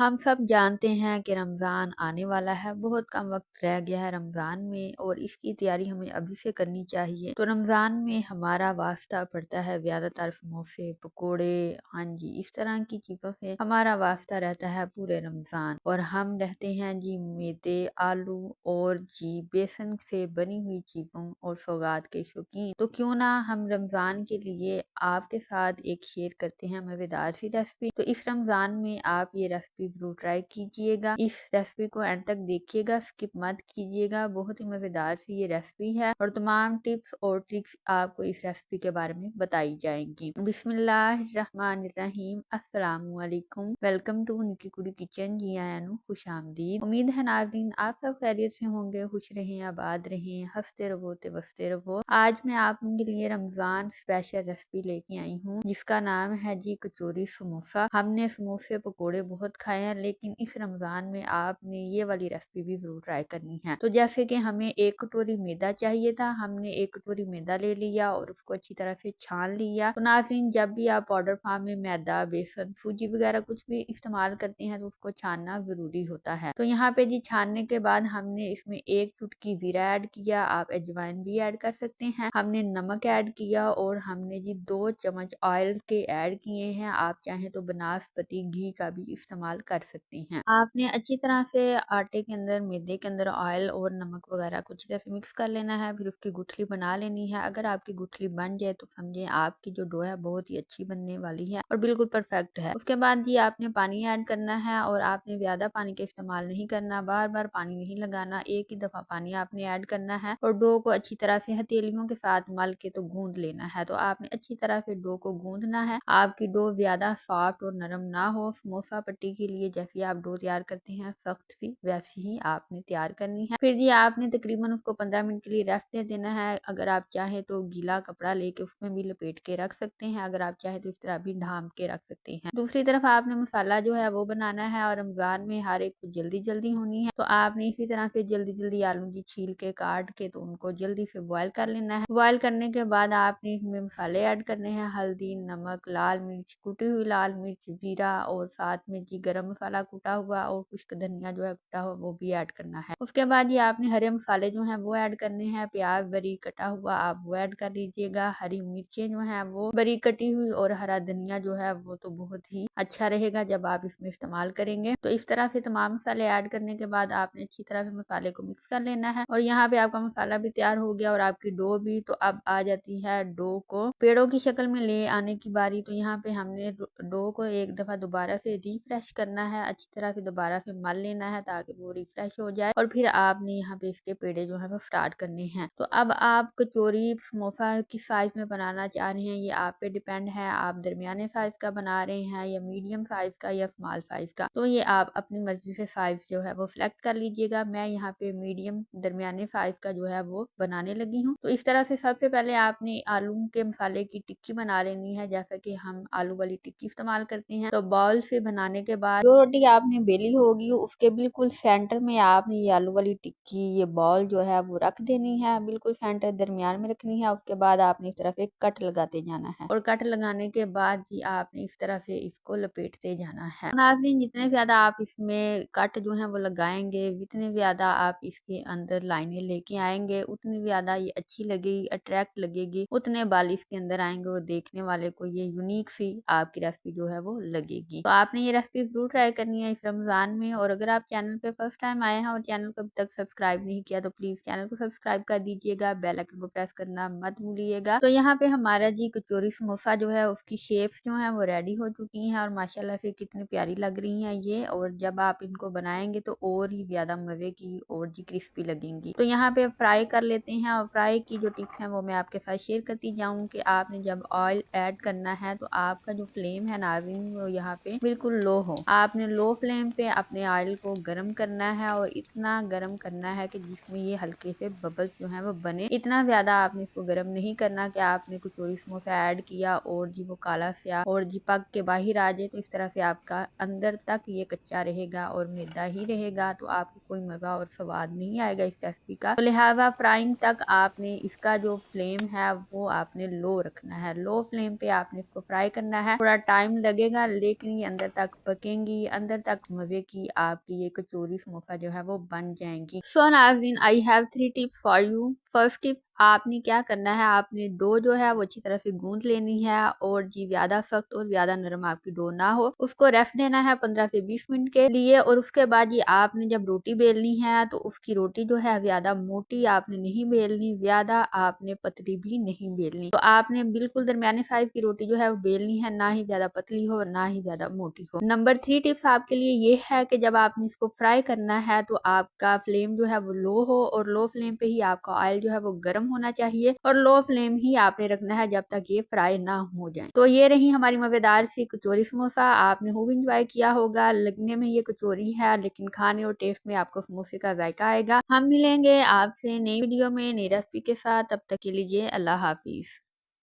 हम सब जानते हैं कि रमज़ान आने वाला है, बहुत कम वक्त रह गया है रमज़ान में और इसकी तैयारी हमें अभी से करनी चाहिए। तो रमज़ान में हमारा वास्ता पड़ता है ज़्यादातर समोसे, पकोड़े, हाँ जी, इस तरह की चीज़ों से हमारा वास्ता रहता है पूरे रमज़ान। और हम रहते हैं जी मैदे, आलू और जी बेसन से बनी हुई चीज़ों और सौगात के शौकीन। तो क्यों ना हम रमज़ान के लिए आपके साथ एक शेयर करते हैं मज़ेदार सी रेसिपी। तो इस रमज़ान में आप ये रेसिपी जरूर ट्राई कीजिएगा। इस रेसिपी को एंड तक देखिएगा, स्किप मत कीजिएगा। बहुत ही मज़ेदार सी ये रेसिपी है और तमाम टिप्स और ट्रिक्स आपको इस रेसिपी के बारे में बताई जाएंगी। बिस्मिल्लाहिर्रहमानिर्रहीम, अस्सलामु अलैकुम। वेलकम टू निकी कुड़ी किचन। जी आया नु खुश आमदीद। उम्मीद है नाज़रीन आप सब खैरियत से होंगे, खुश रहें, आबाद रहें, हंसते रहो ते बसते रहो। आज मैं आप लोगों के लिए रमज़ान स्पेशल रेसिपी लेके आई हूँ जिसका नाम है जी कचौरी समोसा। हमने समोसे पकोड़े बहुत खाए हैं, लेकिन इस रमज़ान में आपने ये वाली रेसिपी भी जरूर ट्राई करनी है। तो जैसे कि हमें एक कटोरी मैदा चाहिए था, हमने एक कटोरी मैदा ले लिया और उसको अच्छी तरह से छान लिया। तो नाज़रीन जब भी आप पाउडर फॉर्म में मैदा, बेसन, सूजी वगैरह कुछ भी इस्तेमाल करते हैं तो उसको छानना जरूरी होता है। तो यहाँ पे जी छानने के बाद हमने इसमें एक चुटकी जीरा ऐड किया, आप अजवाइन भी ऐड कर सकते हैं। हमने नमक ऐड किया और हमने जी 2 चम्मच ऑयल के ऐड किए हैं। आप चाहें तो बनास्पति घी का भी इस्तेमाल कर सकते हैं। आपने अच्छी तरह से आटे के अंदर, मैदे के अंदर ऑयल और नमक वगैरह कुछ तरह से मिक्स कर लेना है। फिर उसकी गुठली बना लेनी है। अगर आपकी गुठली बन जाए तो समझे आपकी जो डो है बहुत ही अच्छी बनने वाली है और बिल्कुल परफेक्ट है। उसके बाद जी आपने पानी ऐड करना है और आपने ज्यादा पानी का इस्तेमाल नहीं करना, बार बार पानी नहीं लगाना, एक ही दफा पानी आपने ऐड करना है और डो को अच्छी तरह से हथेलियों के साथ मल के तो गूंद लेना है। तो आपने अच्छी तरह से डो को गूंदना है। आपकी डो ज्यादा सॉफ्ट और नरम ना हो। समोसा पट्टी के लिए जैसे आप डो तैयार करते हैं सख्त भी वैसे ही आपने तैयार करनी है। फिर जी आपने तकरीबन उसको 15 मिनट के लिए रेस्ट दे देना है। अगर आप चाहें तो गीला कपड़ा लेके उसमें भी लपेट के रख सकते हैं, अगर आप चाहें तो इस तरह भी ढाम के रख सकते हैं। दूसरी तरफ आपने मसाला जो है वो बनाना है और रमजान में हर एक को जल्दी जल्दी होनी है। तो आपने इसी तरह से जल्दी जल्दी आलू जी छील के काट के तो उनको जल्दी से बॉयल कर लेना है। बॉयल करने के बाद आपने इसमें मसाले ऐड करने हैं, हल्दी, नमक, लाल मिर्च, कुटी हुई लाल मिर्च, जीरा और साथ में जी गरम मसाला कुटा हुआ और कुछ धनिया जो है कुटा हुआ वो भी ऐड करना है। उसके बाद ये आपने हरे मसाले जो हैं वो ऐड करने हैं। प्याज बारीक कटा हुआ आप वो ऐड कर लीजिएगा। हरी मिर्चें जो हैं वो बारीक कटी हुई और हरा धनिया जो है वो तो बहुत ही अच्छा रहेगा जब आप इसमें इस्तेमाल करेंगे। तो इस तरह से तमाम मसाले ऐड करने के बाद आपने अच्छी तरह से मसाले को मिक्स कर लेना है और यहाँ पे आपका मसाला भी तैयार हो गया और आपकी डो भी। तो अब आ जाती है डो को पेड़ों की शक्ल में ले आने की बारी। तो यहाँ पे हमने डो को एक दफा दोबारा से रिफ्रेश करना है, अच्छी तरह से दोबारा से मल लेना है ताकि वो रिफ्रेश हो जाए और फिर आपने यहाँ पे इसके पेड़े जो है वो स्टार्ट करने हैं। तो अब आप कचौरी समोसा किस साइज में बनाना चाह रहे हैं ये आप पे डिपेंड है। आप दरमियाने साइज का बना रहे हैं या मीडियम साइज का या स्मॉल साइज का, तो ये आप अपनी मर्जी से साइज जो है वो सिलेक्ट कर लीजिएगा। मैं यहाँ पे मीडियम दरमियाने साइज का जो है वो बनाने लगी हूँ। तो इस तरह से सबसे पहले आपने आलू के मसाले की टिक्की बना लेनी है, जैसा कि हम आलू वाली टिक्की इस्तेमाल करते हैं। तो बॉल से बनाने के बाद जो रोटी आपने बेली होगी उसके बिल्कुल सेंटर में आपने ये आलू वाली टिक्की, ये बॉल जो है वो रख देनी है, बिल्कुल सेंटर दरमियान में रखनी है। उसके बाद आपने इस तरफ एक कट लगाते जाना है और कट लगाने के बाद जी आपने इस तरह से इसको लपेटते जाना है। नाज़रीन जितने ज्यादा आप इसमें कट जो है वो लगाएंगे, जितने ज्यादा आप इसके अंदर लाइनें लेके आएंगे उतनी ज्यादा ये अच्छी लगेगी, अट्रैक्ट लगेगी, उतने बाल इसके अंदर आएंगे और देखने वाले को ये यूनिक सी आपकी रेसिपी जो है वो लगेगी। तो आपने ये रेसिपी जरूर ट्राई करनी है इस रमजान में। और अगर आप चैनल पे फर्स्ट टाइम आए हैं और चैनल को अभी तक सब्सक्राइब नहीं किया तो प्लीज चैनल को सब्सक्राइब कर दीजिएगा, बेल आइकन को प्रेस करना मत भूलिएगा। तो यहाँ पे हमारा जी कचौरी समोसा जो है उसकी शेप्स जो है वो रेडी हो चुकी हैं और माशाल्लाह से कितनी प्यारी लग रही हैं ये। और जब आप इनको बनाएंगे तो और ही ज्यादा मजे की और जी क्रिस्पी लगेंगी। तो यहाँ पे फ्राई कर लेते हैं और फ्राई की जो टिप्स हैं वो मैं आपके साथ शेयर करती जाऊँ कि आपने जब ऑयल ऐड करना है तो आपका जो फ्लेम है नाज़रीन वो यहाँ पे बिल्कुल लो हो। आपने लो फ्लेम पे अपने ऑयल को गर्म करना है और इतना गर्म करना है कि जिसमें ये हल्के से बबल्स जो है वो बने। इतना ज्यादा आपने इसको गर्म नहीं करना कि आपने कचौरी समोसा ऐड किया और जी वो काला स्या और जी पक के बाहर आ जाए। तो इस तरह से आपका अंदर तक ये कच्चा रहेगा और मैदा ही रहेगा, तो आपको कोई मजा और स्वाद नहीं आएगा इस रेसिपी का। तो लिहाजा फ्राइंग तक आपने इसका जो फ्लेम है वो आपने लो रखना है। लो फ्लेम पे आपने इसको फ्राई करना है। थोड़ा टाइम लगेगा लेकिन ये अंदर तक पकेंगी जाएंगी, अंदर तक मजे की आपकी ये कचौरी समोसा जो है वो बन जाएंगी। सो नाज़रीन, I have 3 tips for you. First tip, आपने क्या करना है, आपने डो जो है वो अच्छी तरह से गूंद लेनी है और जी ज्यादा सख्त और ज्यादा नरम आपकी डो ना हो, उसको रेस्ट देना है 15 से 20 मिनट के लिए। और उसके बाद ये आपने जब रोटी बेलनी है तो उसकी रोटी जो है ज्यादा मोटी आपने नहीं बेलनी, ज्यादा आपने पतली भी नहीं बेलनी। तो आपने बिल्कुल दरमियाने साइज की रोटी जो है वो बेलनी है, ना ही ज्यादा पतली हो ना ही ज्यादा मोटी हो। नंबर 3 टिप्स आपके लिए ये है कि जब आपने इसको फ्राई करना है तो आपका फ्लेम जो है वो लो हो और लो फ्लेम पे ही आपका ऑयल जो है वो गर्म होना चाहिए और लो फ्लेम ही आपने रखना है जब तक ये फ्राई ना हो जाए। तो ये रही हमारी मजेदार सी कचौरी समोसा। आपने खूब इंजॉय किया होगा। लगने में ये कचौरी है लेकिन खाने और टेस्ट में आपको समोसे का जायका आएगा। हम मिलेंगे आपसे नई वीडियो में नई रेसिपी के साथ, तब तक के लिए अल्लाह हाफिज।